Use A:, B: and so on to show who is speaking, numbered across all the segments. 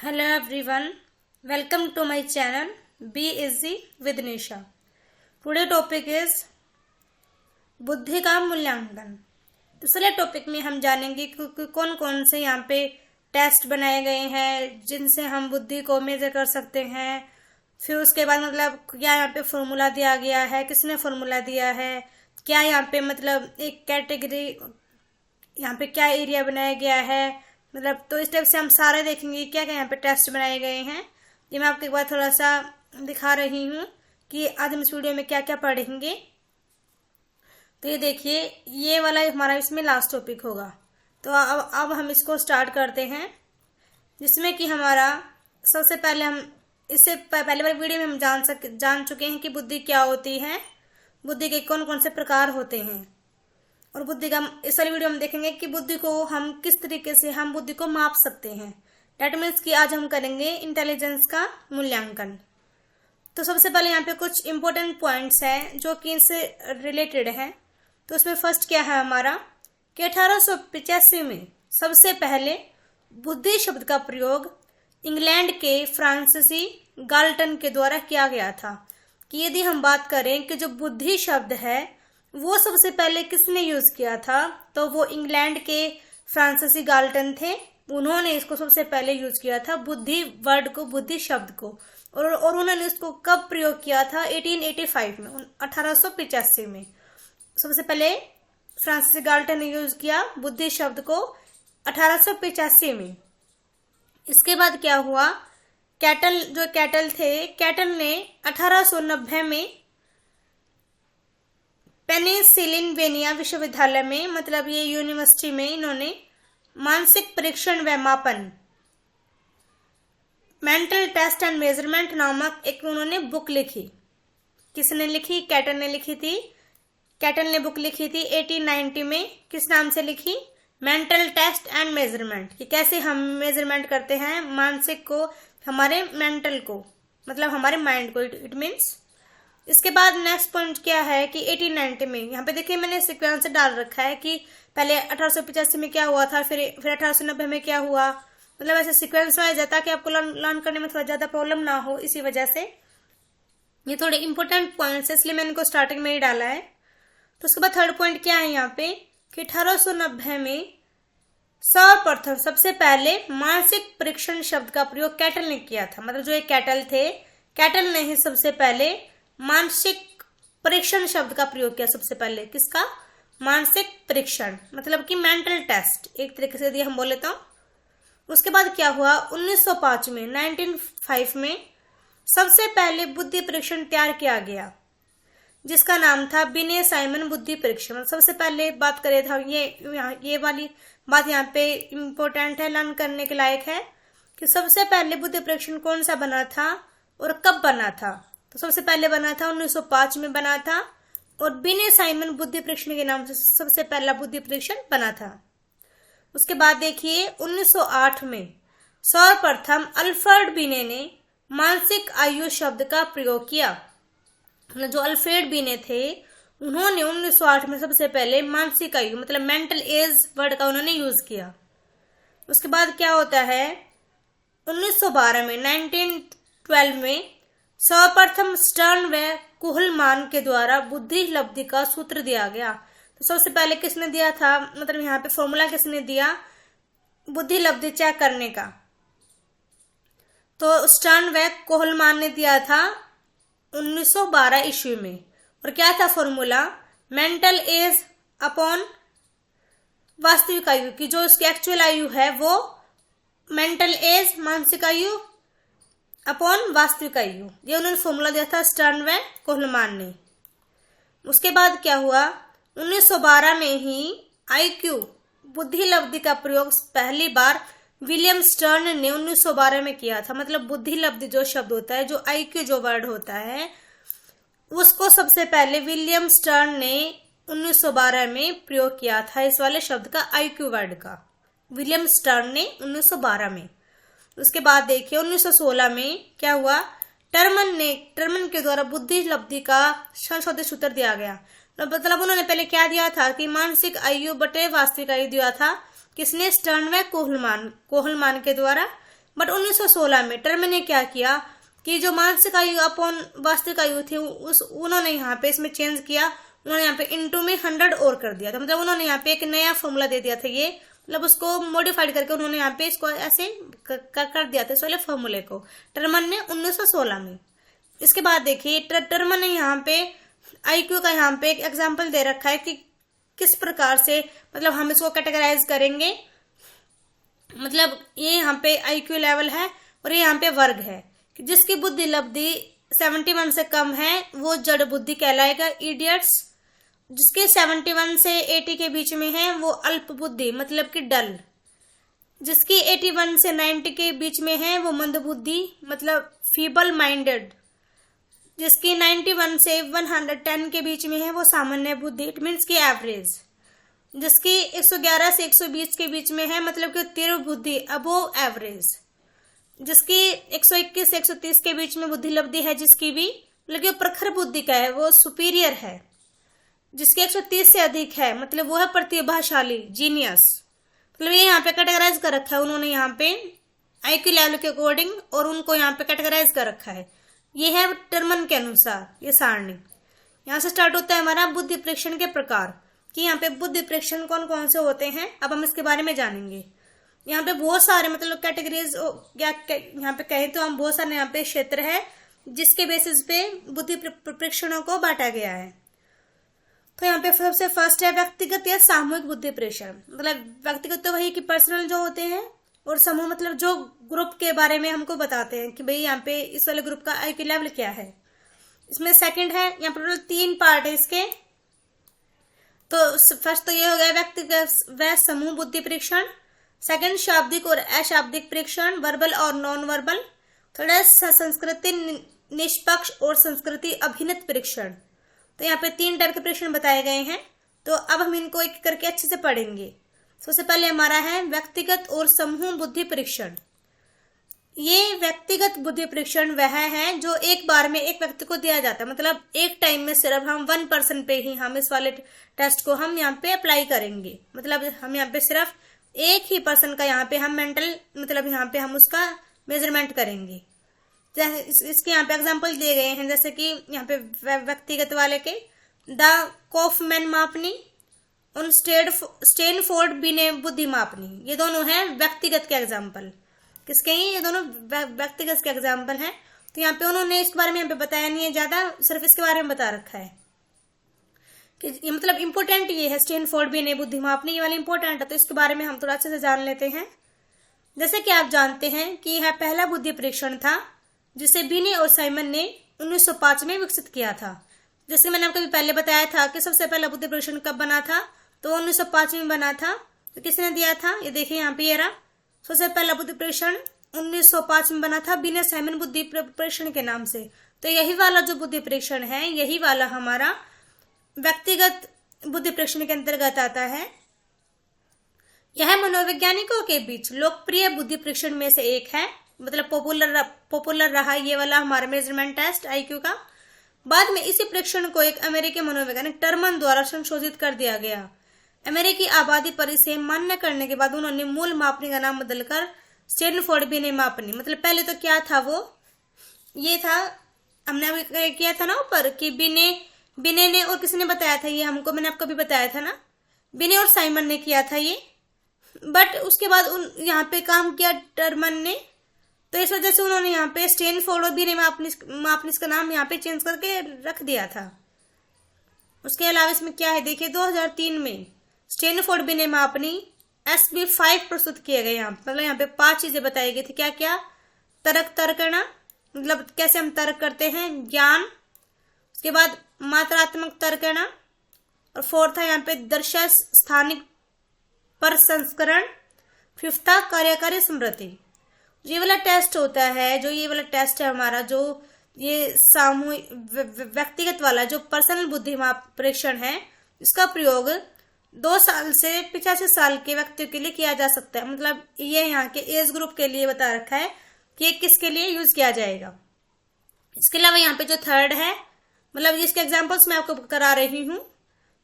A: Hello everyone, welcome to my channel Be Easy with Nisha. Today topic is बुद्धि का मूल्यांकन। दूसरे topic में हम जानेंगे कि कौन कौन से यहाँ पे टेस्ट बनाए गए हैं जिनसे हम बुद्धि को मेजर कर सकते हैं। फिर उसके बाद मतलब क्या यहाँ पे फॉर्मूला दिया गया है, किसने फॉर्मूला दिया है, क्या यहाँ पे मतलब एक कैटेगरी यहाँ पे क्या एरिया बनाया गया है, मतलब तो इस टाइप से हम सारे देखेंगे क्या क्या यहाँ पे टेस्ट बनाए गए हैं। ये मैं आपको एक बार थोड़ा सा दिखा रही हूँ कि आज हम इस वीडियो में क्या क्या पढ़ेंगे। तो ये देखिए, ये वाला हमारा इसमें लास्ट टॉपिक होगा। तो अब हम इसको स्टार्ट करते हैं, जिसमें कि हमारा सबसे पहले हम इससे पहले वाली वीडियो में हम जान चुके हैं कि बुद्धि क्या होती है, बुद्धि के कौन कौन से प्रकार होते हैं, और बुद्धि का इस वाली वीडियो में देखेंगे कि बुद्धि को हम किस तरीके से हम बुद्धि को माप सकते हैं। डेट मीन्स कि आज हम करेंगे इंटेलिजेंस का मूल्यांकन। तो सबसे पहले यहाँ पे कुछ इंपॉर्टेंट पॉइंट्स हैं जो कि इससे रिलेटेड है। तो उसमें फर्स्ट क्या है हमारा कि 1885 में सबसे पहले बुद्धि शब्द का प्रयोग इंग्लैंड के फ्रांसीसी गाल्टन के द्वारा किया गया था। कि यदि हम बात करें कि जो बुद्धि शब्द है वो सबसे पहले किसने यूज किया था, तो वो इंग्लैंड के फ्रांसीसी गाल्टन थे। उन्होंने इसको सबसे पहले यूज किया था, बुद्धि वर्ड को, बुद्धि शब्द को। और उन्होंने इसको कब प्रयोग किया था? 1885 में, 1885 में सबसे पहले फ्रांसीसी गाल्टन ने यूज किया बुद्धि शब्द को 1885 में। इसके बाद क्या हुआ, कैटल थे, कैटल ने 1890 में पेनिसिल्वेनिया विश्वविद्यालय में, मतलब ये यूनिवर्सिटी में, इन्होंने मानसिक परीक्षण व मापन, मेंटल टेस्ट एंड मेजरमेंट नामक एक उन्होंने बुक लिखी। किसने लिखी? कैटल ने लिखी थी। कैटल ने बुक लिखी थी 1890 में। किस नाम से लिखी? Mental test and measurement. कि कैसे हम मेजरमेंट करते हैं मानसिक को, हमारे मेंटल को, मतलब हमारे माइंड को, इट मीन्स। इसके बाद नेक्स्ट पॉइंट क्या है कि 1890 में, यहाँ पे देखिए मैंने सीक्वेंस डाल रखा है कि पहले 1885 में क्या हुआ था, फिर 1890 में क्या हुआ, मतलब ऐसे सीक्वेंस वाइज है ताकि आपको लर्न करने में थोड़ा ज्यादा प्रॉब्लम ना हो। इसी वजह से ये थोड़े इंपॉर्टेंट पॉइंट्स है, इसलिए मैंने इनको स्टार्टिंग में ही डाला है। तो उसके बाद थर्ड पॉइंट क्या है यहाँ पे कि 1890 में सर्वप्रथम सबसे पहले मानसिक परीक्षण शब्द का प्रयोग कैटल ने किया था। मतलब जो एक कैटल थे, कैटल ने ही सबसे पहले मानसिक परीक्षण शब्द का प्रयोग किया। सबसे पहले किसका? मानसिक परीक्षण, मतलब कि मेंटल टेस्ट एक तरीके से यदि हम बोले तो। उसके बाद क्या हुआ, 1905 में, 1905 में सबसे पहले बुद्धि परीक्षण तैयार किया गया, जिसका नाम था बिने साइमन बुद्धि परीक्षण। सबसे पहले बात करें था, ये वाली बात यहाँ पे इम्पोर्टेंट है, लर्न करने के लायक है कि सबसे पहले बुद्धि परीक्षण कौन सा बना था और कब बना था। तो सबसे पहले बना था 1905 में बना था, और बिने साइमन बुद्धि परीक्षण के नाम से सबसे पहला बुद्धि परीक्षण बना था। उसके बाद देखिए 1908 में सर्वप्रथम अल्फ्रेड बिने ने मानसिक आयु शब्द का प्रयोग किया। जो अल्फ्रेड बिने थे उन्होंने 1908 में सबसे पहले मानसिक आयु, मतलब मेंटल एज वर्ड का उन्होंने यूज किया। उसके बाद क्या होता है, 1912 में, 1912 में सर्वप्रथम स्टर्न व कुहलमान के द्वारा बुद्धि लब्धि का सूत्र दिया गया। तो सबसे पहले किसने दिया था, मतलब यहाँ पे फॉर्मूला किसने दिया बुद्धि लब्धि चेक करने का? तो स्टर्न व कुहलमान ने दिया था 1912 ईस्वी में। और क्या था फॉर्मूला? मेंटल एज अपॉन वास्तविक आयु, की जो उसकी एक्चुअल आयु है वो मेंटल एज, मानसिक आयु अपॉन वास्तविक आयु, ये उन्होंने फॉर्मूला दिया था स्टर्न व कोहलमान ने। उसके बाद क्या हुआ, 1912 में ही आईक्यू, बुद्धि लब्धि का प्रयोग पहली बार विलियम स्टर्न ने 1912 में किया था। मतलब बुद्धि लब्धि जो शब्द होता है, जो आईक्यू जो वर्ड होता है, उसको सबसे पहले विलियम स्टर्न ने 1912 में प्रयोग किया था, इस वाले शब्द का, आईक्यू वर्ड का, विलियम स्टर्न ने 1912 में। उसके बाद देखिए 1916 में क्या हुआ, टर्मन के द्वारा बुद्धि लब्धि का संशोधित सूत्र दिया गया। मतलब उन्होंने पहले क्या दिया था कि मानसिक आयु बटे वास्तविक आयु दिया था। किसने? स्टर्न व कोहलमान के द्वारा बट 1916 में टर्मन ने क्या किया कि जो मानसिक आयु अपॉन वास्तविक आयु थी उन्होंने यहाँ पे इसमें चेंज किया। उन्होंने यहाँ पे इनटू में 100 और कर दिया था। मतलब उन्होंने यहाँ पे एक नया फॉर्मूला दे दिया था, ये मतलब उसको मॉडिफाइड करके उन्होंने यहाँ पे इसको ऐसे कर दिया था इस वाले फॉर्मूले को, टर्मन ने 1916 में। इसके बाद देखिए टर्मन ने यहाँ पे आईक्यू का यहाँ पे एक एग्जाम्पल दे रखा है कि किस प्रकार से मतलब हम इसको कैटेगराइज करेंगे। मतलब ये यहाँ पे आईक्यू लेवल है और ये यहाँ पे वर्ग है कि जिसकी बुद्धि लब्धि 71 से कम है वो जड़ बुद्धि कहलाएगा, इडियट्स। जिसके 71 से 80 के बीच में है वो अल्प बुद्धि मतलब कि डल। जिसकी 81 से 90 के बीच में है वो मंद बुद्धि मतलब फीबल माइंडेड। जिसकी 91 से 110 के बीच में है वो सामान्य बुद्धि, इट मीन्स की एवरेज। जिसकी 111 से 120 के बीच में है मतलब कि तीव्र बुद्धि, अबोव एवरेज। जिसकी 121 से 130 के बीच में बुद्धि लब्धि है, जिसकी भी मतलब कि प्रखर बुद्धि का है वो सुपीरियर है। जिसके 130 से अधिक है मतलब वो है प्रतिभाशाली, जीनियस। मतलब ये यहाँ पे कैटेगराइज कर रखा है उन्होंने यहाँ पे आईक्यू लेवल के अकॉर्डिंग, और उनको यहाँ पे कैटेगराइज कर रखा है। ये है टर्मन के अनुसार ये सारणी। यहाँ से स्टार्ट होता है हमारा बुद्धि परीक्षण के प्रकार, कि यहाँ पे बुद्धि परीक्षण कौन कौन से होते हैं अब हम इसके बारे में जानेंगे। यहाँ पे बहुत सारे मतलब कैटेगरीज या यहाँ पे कहें तो हम बहुत सारे यहाँ पे क्षेत्र है जिसके बेसिस पे बुद्धि परीक्षणों को बांटा गया है। तो यहाँ पे सबसे फर्स्ट है व्यक्तिगत या सामूहिक बुद्धि परीक्षण। मतलब व्यक्तिगत तो वही कि पर्सनल जो होते हैं, और समूह मतलब जो ग्रुप के बारे में हमको बताते हैं कि भाई यहाँ पे इस वाले ग्रुप का आईक्यू लेवल क्या है। इसमें सेकंड है, यहाँ पर 3 पार्ट है इसके। तो फर्स्ट तो ये हो गया व्यक्तिगत व समूह बुद्धि परीक्षण। सेकंड शाब्दिक और अशाब्दिक परीक्षण, वर्बल और नॉन वर्बल। थर्ड है संस्कृति निष्पक्ष और संस्कृति अभिन्नत परीक्षण। तो यहाँ पे 3 टाइप के परीक्षण बताए गए हैं। तो अब हम इनको एक करके अच्छे से पढ़ेंगे। सबसे पहले हमारा है व्यक्तिगत और समूह बुद्धि परीक्षण। ये व्यक्तिगत बुद्धि परीक्षण वह है जो एक बार में एक व्यक्ति को दिया जाता है। मतलब एक टाइम में सिर्फ हम 1 पर्सन पे ही हम इस वाले टेस्ट को हम यहाँ पे अप्लाई करेंगे। मतलब हम यहाँ पे सिर्फ एक ही पर्सन का यहाँ पे हम मेंटल मतलब यहाँ पे हम उसका मेजरमेंट करेंगे। इसके यहाँ पे एग्जांपल दिए गए हैं, जैसे कि यहाँ पे व्यक्तिगत वाले के द कॉफमैन मापनी और स्टेनफोर्ड बिने बुद्धि मापनी, ये दोनों हैं व्यक्तिगत के एग्जाम्पल। किसके हैं ये दोनों? व्यक्तिगत के एग्जाम्पल हैं। तो यहाँ पे उन्होंने इसके बारे में यहाँ पे बताया नहीं है ज्यादा, सिर्फ इसके बारे में बता रखा है कि ये मतलब इम्पोर्टेंट ये है स्टेनफोर्ड बिने बुद्धि मापनी, ये वाला इम्पोर्टेंट है। तो इसके बारे में हम थोड़ा अच्छे से जान लेते हैं। जैसे कि आप जानते हैं कि यह पहला बुद्धि परीक्षण था जिसे बिने और साइमन ने 1905 में विकसित किया था। जैसे मैंने आपको पहले बताया था कि सबसे पहला बुद्धि परीक्षण कब बना था, तो 1905 में बना था। तो किसने दिया था? ये देखिए यहाँ पे ये रहा। सबसे पहला बुद्धि परीक्षण 1905 में बना था बिने साइमन बुद्धि परीक्षण के नाम से। तो यही वाला जो बुद्धि परीक्षण है यही वाला हमारा व्यक्तिगत बुद्धि परीक्षण के अंतर्गत आता है। यह मनोवैज्ञानिकों के बीच लोकप्रिय बुद्धि परीक्षण में से एक है। मतलब पॉपुलर रहा ये वाला हमारा मेजरमेंट टेस्ट आईक्यू का। बाद में इसी परीक्षण को एक अमेरिकी मनोवैज्ञानिक टर्मन द्वारा संशोधित कर दिया गया। अमेरिकी आबादी पर इसे मान्य करने के बाद उन्होंने मूल मापनी का नाम बदलकर स्टेनफोर्ड बिने मापनी, मतलब पहले तो क्या था वो ये था, हमने अभी किया था ना ऊपर कि बिने ने और किसने बताया था ये हमको, मैंने आपको भी बताया था ना, बिने और साइमन ने किया था ये। बट उसके बाद यहाँ पे काम किया टर्मन ने, तो इस वजह से उन्होंने यहाँ पे स्टेनफोर्ड और बिने मापनिस का नाम यहाँ पे चेंज करके रख दिया था। उसके अलावा इसमें क्या है देखिए, 2003 में स्टेनफोर्ड बिने मापनी SB5 प्रस्तुत किए गए। यहाँ मतलब यहाँ पे 5 चीजें बताई गई थी। क्या क्या? तर्कना, मतलब कैसे हम तर्क करते हैं, ज्ञान। उसके बाद मात्रात्मक तर्कना, और 4 था यहाँ पे दर्शा स्थानिक प्रसंस्करण। 5 था कार्यकारी स्मृति। ये वाला टेस्ट होता है, जो ये वाला टेस्ट है हमारा, जो ये सामूहिक व्यक्तिगत वाला जो पर्सनल बुद्धिमाप परीक्षण है, इसका प्रयोग 2 साल से 85 साल के व्यक्ति के लिए किया जा सकता है। मतलब ये यहाँ के एज ग्रुप के लिए बता रखा है कि ये किसके लिए यूज किया जाएगा। इसके अलावा यहाँ पे जो थर्ड है, मतलब इसके एग्जाम्पल्स मैं आपको करा रही हूँ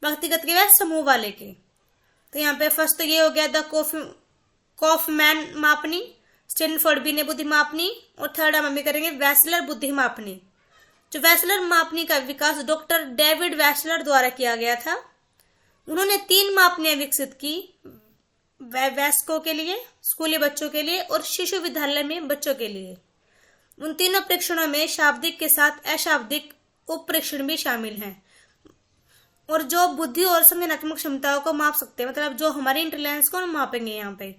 A: व्यक्तिगत के व समूह वाले के। तो यहाँ पे फर्स्ट तो ये हो गया द कॉफमैन मापनी। स्टैनफोर्ड बिने बुद्धि मापनी, और थर्ड हम अभी करेंगे वेसलर बुद्धि मापनी। जो वेसलर मापनी का विकास डॉक्टर डेविड वेसलर द्वारा किया गया था। उन्होंने 3 मापनियां विकसित की, वयस्कों के लिए, स्कूली बच्चों के लिए और शिशु विद्यालय में बच्चों के लिए। उन तीनों परीक्षणों में शाब्दिक के साथ अशाब्दिक उप परीक्षण भी शामिल हैं, और जो बुद्धि और संज्ञानात्मक क्षमताओं को माप सकते हैं, मतलब जो हमारी इंटेलिजेंस को मापेंगे। यहाँ पे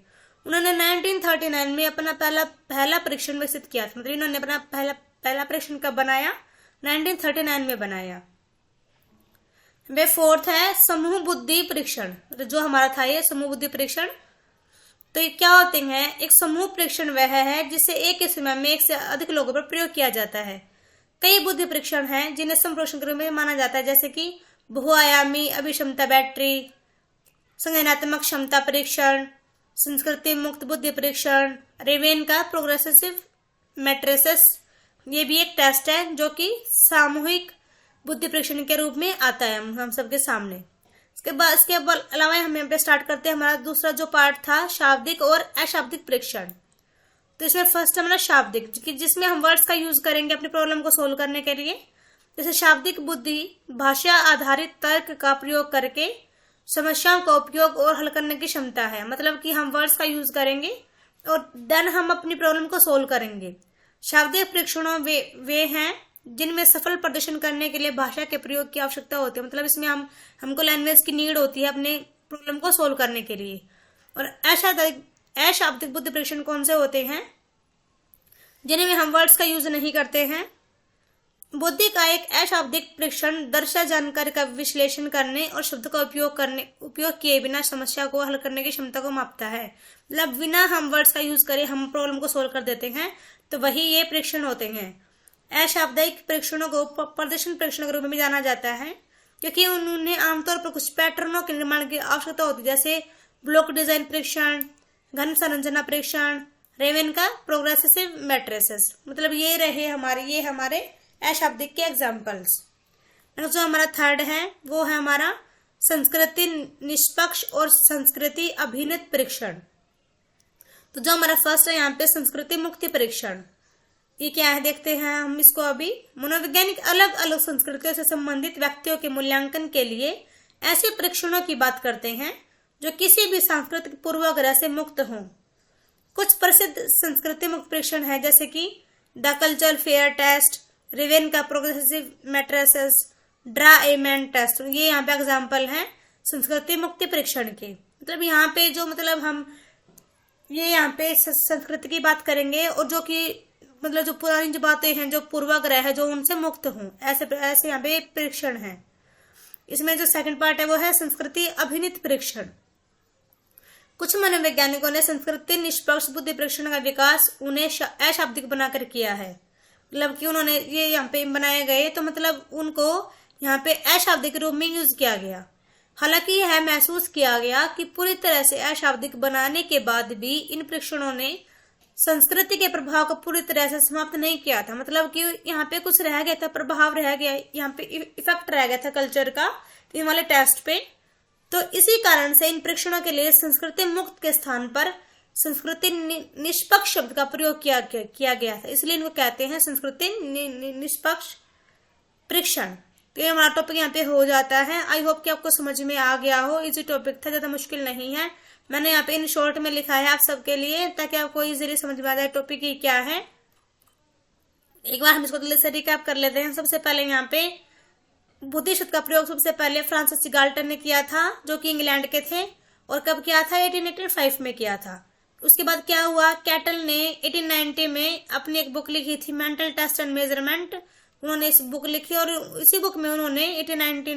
A: उन्होंने 1939 में अपना पहला परीक्षण विकसित किया था। मतलब इन्होंने अपना पहला परीक्षण कब बनाया? 1939 में बनाया। वे फोर्थ है समूह बुद्धि परीक्षण। जो हमारा था ये समूह बुद्धि परीक्षण। तो ये क्या होते हैं? एक समूह परीक्षण वह है जिसे एक ही समय में एक से अधिक लोगों पर प्रयोग किया जाता है। कई बुद्धि परीक्षण हैं जिन्हें संप्रेषण के रूप में माना जाता है, जैसे कि बहुआयामी अभिक्षमता बैटरी, संज्ञानात्मक क्षमता परीक्षण, संस्कृति मुक्त बुद्धि परीक्षण, रेवेन का प्रोग्रेसिव मैट्रिसेस। ये भी एक टेस्ट है जो कि सामूहिक बुद्धि परीक्षण के रूप में आता है हम सबके सामने। इसके अलावा हम यहाँ पे स्टार्ट करते हैं हमारा दूसरा जो पार्ट था, शाब्दिक और अशाब्दिक परीक्षण। तो इसमें फर्स्ट हमारा शाब्दिक, जिसमें हम वर्ड्स का यूज करेंगे अपनी प्रॉब्लम को सोल्व करने के लिए। जैसे शाब्दिक बुद्धि भाषा आधारित तर्क का प्रयोग करके समस्याओं का उपयोग और हल करने की क्षमता है। मतलब कि हम वर्ड्स का यूज करेंगे और देन हम अपनी प्रॉब्लम को सोल्व करेंगे। शाब्दिक परीक्षणों वे हैं जिनमें सफल प्रदर्शन करने के लिए भाषा के प्रयोग की आवश्यकता होती है। मतलब इसमें हमको लैंग्वेज की नीड होती है अपने प्रॉब्लम को सोल्व करने के लिए। और अशाब्दिक बुद्धि परीक्षण कौन से होते हैं? जिनमें हम वर्ड्स का यूज नहीं करते हैं। बुद्धि का एक अशाब्दिक परीक्षण दर्शा जानकारी का विश्लेषण करने और शब्द का उपयोग किए बिना समस्या को हल करने की क्षमता को मापता है। मतलब बिना हम वर्ड्स का यूज करें हम प्रॉब्लम को सोल्व कर देते हैं, तो वही ये परीक्षण होते हैं। अशाब्दिक परीक्षणों को प्रदर्शन परीक्षण के रूप में भी जाना जाता है, क्योंकि उन्हें आमतौर पर कुछ पैटर्नों के निर्माण की आवश्यकता होती है, जैसे ब्लॉक डिजाइन परीक्षण, घन संरचना परीक्षण, रेवेन का प्रोग्रेसिव मैट्रिसेस। मतलब ये हमारे अशाब्दिक के एग्जाम्पल्स। जो हमारा थर्ड है वो है हमारा संस्कृति निष्पक्ष और संस्कृति अभिन्नत परीक्षण। तो जो हमारा फर्स्ट है यहाँ पे संस्कृति मुक्ति परीक्षण। ये क्या है देखते हैं हम इसको अभी। मनोवैज्ञानिक अलग अलग संस्कृतियों से संबंधित व्यक्तियों के मूल्यांकन के लिए ऐसे परीक्षणों की बात करते हैं जो किसी भी सांस्कृतिक पूर्वाग्रह से मुक्त हों। कुछ प्रसिद्ध संस्कृति मुक्त परीक्षण है, जैसे कि the cultural fair test, Raven का प्रोग्रेसिव मैट्रिसेस, ड्रा-ए-मैन टेस्ट। ये यहाँ पे एग्जाम्पल है संस्कृति मुक्ति परीक्षण के। मतलब यहाँ पे जो हम ये यहाँ पे संस्कृति की बात करेंगे और जो कि मतलब जो पुरानी जो बातें हैं, जो पूर्वाग्रह है, जो उनसे मुक्त हों, ऐसे यहाँ पे परीक्षण है। इसमें जो सेकंड पार्ट है वो है संस्कृति अभिन्नत परीक्षण। कुछ मनोवैज्ञानिकों ने संस्कृति निष्पक्ष बुद्धि परीक्षण का विकास उन्हें अशाब्दिक बनाकर किया है। मतलब कि उन्होंने ये यहाँ पे बनाए गए, तो मतलब उनको यहाँ पे अशाब्दिक रूप में यूज किया गया। हालांकि यह महसूस किया गया कि पूरी तरह से अशाब्दिक बनाने के बाद भी इन परीक्षणों ने संस्कृति के प्रभाव को पूरी तरह से समाप्त नहीं किया था। मतलब कि यहाँ पे कुछ रह गया था, प्रभाव रह गया, यहाँ पे इफेक्ट रह गया था कल्चर का इन वाले टेस्ट पे। तो इसी कारण से इन परीक्षणों के लिए संस्कृति मुक्त के स्थान पर संस्कृति निष्पक्ष शब्द का प्रयोग किया गया था, इसलिए इनको कहते हैं संस्कृति निष्पक्ष परीक्षण। तो ये हमारा टॉपिक यहाँ पे हो जाता है। आई होप कि आपको समझ में आ गया हो। इजी टॉपिक था, ज्यादा मुश्किल नहीं है। मैंने यहाँ पे इन शॉर्ट में लिखा है आप सबके लिए, ताकि आपको इजीली समझ में आ जाए टॉपिक ही क्या है। एक बार हम इसको जल्दी से रिकैप कर लेते हैं। सबसे पहले यहाँ पे बुद्धि शब्द का प्रयोग सबसे पहले फ्रांसिस गाल्टन ने किया था, जो कि इंग्लैंड के थे, और कब किया था? 1885 में किया था। उसके बाद क्या हुआ? कैटल ने 1890 में अपनी एक बुक लिखी थी, मेंटल टेस्ट एंड मेजरमेंट। उन्होंने इस बुक लिखी और इसी बुक में उन्होंने 1890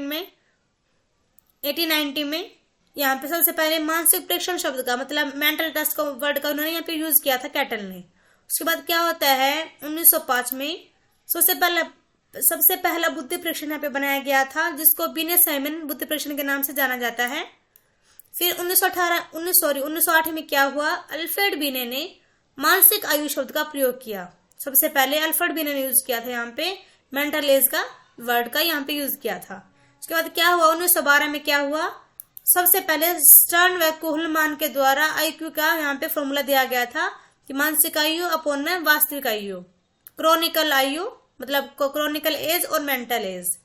A: में यहाँ पे सबसे पहले मानसिक परीक्षण शब्द का, मतलब मेंटल टेस्ट का वर्ड का उन्होंने यहाँ पे यूज किया था कैटल ने। उसके बाद क्या होता है? 1905 में सबसे पहला बुद्धि परीक्षण यहाँ पे बनाया गया था, जिसको बिने साइमन बुद्धि परीक्षण के नाम से जाना जाता है। फिर 1908 में क्या हुआ? अल्फ्रेड बिने ने मानसिक आयु शब्द का प्रयोग किया। सबसे पहले अल्फ्रेड बिने ने यूज किया था यहाँ पे मेंटल एज का वर्ड का यहाँ पे यूज किया था। उसके बाद क्या हुआ? 1912 में क्या हुआ? सबसे पहले स्टर्न व कुहलमान के द्वारा आईक्यू का यहाँ पे फॉर्मूला दिया गया था। कि मानसिक आयु अपॉन में वास्तविक आयु, क्रॉनिकल आयु मतलब क्रॉनिकल एज और मेंटल एज।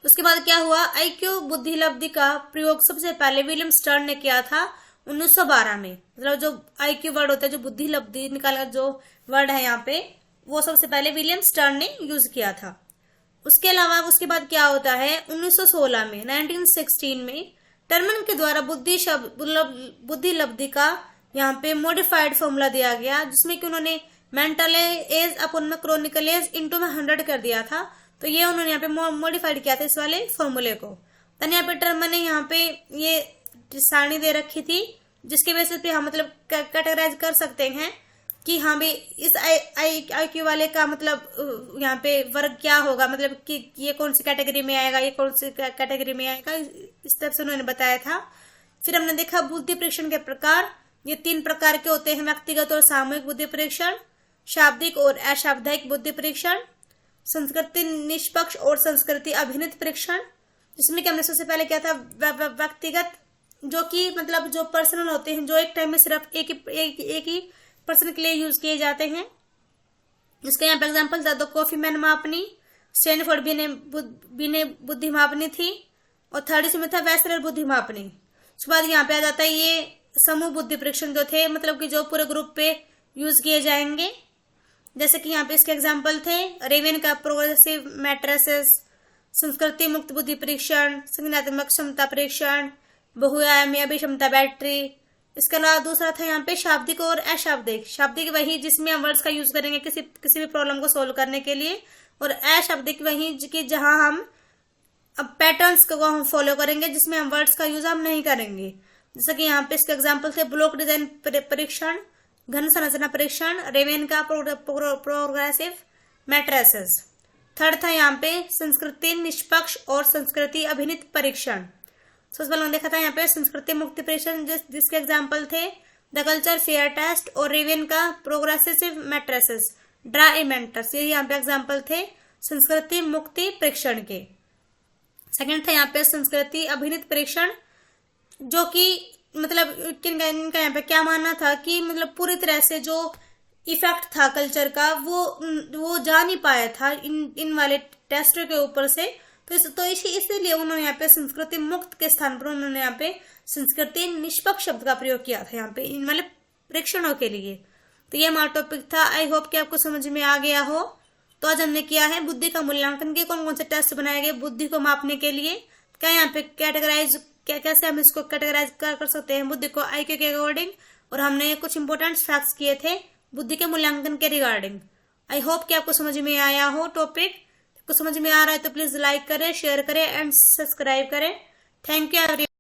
A: उसके बाद क्या हुआ, आईक्यू बुद्धि लब्धि का प्रयोग सबसे पहले विलियम स्टर्न ने किया था 1912 में। मतलब जो आईक्यू वर्ड होता है, जो बुद्धि लब्धि निकालकर जो वर्ड है यहाँ पे, वो सबसे पहले विलियम स्टर्न ने यूज किया था। उसके अलावा उसके बाद क्या होता है, 1916 में 1916 में टर्मन के द्वारा बुद्धि लब्धि का यहाँ पे मॉडिफाइड फॉर्मूला दिया गया, जिसमें कि उन्होंने मेंटल एज अपॉन में क्रॉनिकल एज इंटू में 100 कर दिया था। तो ये उन्होंने यहाँ पे मॉडिफाइड किया था इस वाले फॉर्मूले को। तो यहाँ पे टर्मन ने यहाँ पे ये सारणी दे रखी थी, जिसके बेसिस पे हम मतलब कैटेगराइज कर सकते हैं कि हाँ भाई इस आईक्यू वाले का मतलब यहाँ पे वर्ग क्या होगा, मतलब कि ये कौन सी कैटेगरी में आएगा, ये कौन सी कैटेगरी में आएगा, इस तरह से उन्होंने बताया था। फिर हमने देखा बुद्धि परीक्षण के प्रकार, ये 3 प्रकार के होते हैं, व्यक्तिगत और सामूहिक बुद्धि परीक्षण, शाब्दिक और अशाब्दिक बुद्धि परीक्षण, संस्कृति निष्पक्ष और संस्कृति अभिनित परीक्षण। जिसमें कि हमने सबसे पहले क्या था, व्यक्तिगत, जो कि मतलब जो पर्सनल होते हैं, जो एक टाइम में सिर्फ एक ही पर्सन के लिए यूज किए जाते हैं। इसका यहाँ पे एग्जाम्पल था, द कॉफी मैन मापनी, स्टैनफोर्ड बीने बुद्धि मापनी थी, और थर्ड इसमें था वेस्लर बुद्धि मापनी। उसके बाद यहाँ पे आ जाता है ये समूह बुद्धि परीक्षण जो थे, मतलब कि जो पूरे ग्रुप पे यूज किए जाएंगे। जैसे कि यहाँ पे इसके एग्जाम्पल थे, रेवेन का प्रोग्रेसिव मैट्रिसेस, संस्कृति मुक्त बुद्धि परीक्षण, संज्ञानात्मक क्षमता परीक्षण, बहुआयामी अभिक्षमता बैटरी। इसके अलावा दूसरा था यहाँ पे शाब्दिक और अशाब्दिक। शाब्दिक वही जिसमें हम वर्ड्स का यूज करेंगे किसी भी प्रॉब्लम को सोल्व करने के लिए, और अशाब्दिक वही कि जहां हम अब पैटर्न्स को हम फॉलो करेंगे, जिसमें हम वर्ड्स का यूज हम नहीं करेंगे। जैसे कि यहाँ पे इसके एग्जाम्पल थे ब्लॉक डिजाइन परीक्षण, घन संरचना परीक्षण, रेवेन का प्रोग्रेसिव मैट्रिसेस। थर्ड था यहाँ पे संस्कृति निष्पक्ष और संस्कृति अभिनित परीक्षण। सबसे पहले देखा था यहाँ पे संस्कृति मुक्ति परीक्षण, जिसके एग्जाम्पल थे द कल्चर फेयर टेस्ट और रेवेन का प्रोग्रेसिव मैट्रिसेस ड्रा इमेंटर्स। ये यहाँ पे एग्जाम्पल थे संस्कृति मुक्ति परीक्षण के। सेकंड था यहाँ पे संस्कृति अभिनित परीक्षण, जो कि मतलब इनका यहाँ पे क्या मानना था कि मतलब पूरी तरह से जो इफेक्ट था कल्चर का वो जा नहीं पाया था इन वाले टेस्ट के ऊपर से। तो इसीलिए उन्होंने यहाँ पे संस्कृति मुक्त के स्थान पर उन्होंने यहाँ पे संस्कृति निष्पक्ष शब्द का प्रयोग किया था यहाँ पे इन वाले परीक्षणों के लिए। तो ये हमारा टॉपिक था। आई होप कि आपको समझ में आ गया हो। तो आज हमने किया है बुद्धि का मूल्यांकन के कौन कौन से टेस्ट बनाए गए बुद्धि को मापने के लिए, क्या यहाँ पे कैटेगराइज कैसे हम इसको कैटेगराइज कर सकते हैं बुद्धि को आईक्यू के अकॉर्डिंग, और हमने कुछ इंपोर्टेंट फैक्ट्स किए थे बुद्धि के मूल्यांकन के रिगार्डिंग। आई होप कि आपको समझ में आया हो टॉपिक। आपको समझ में आ रहा है तो प्लीज लाइक करें, शेयर करें एंड सब्सक्राइब करें। Thank you.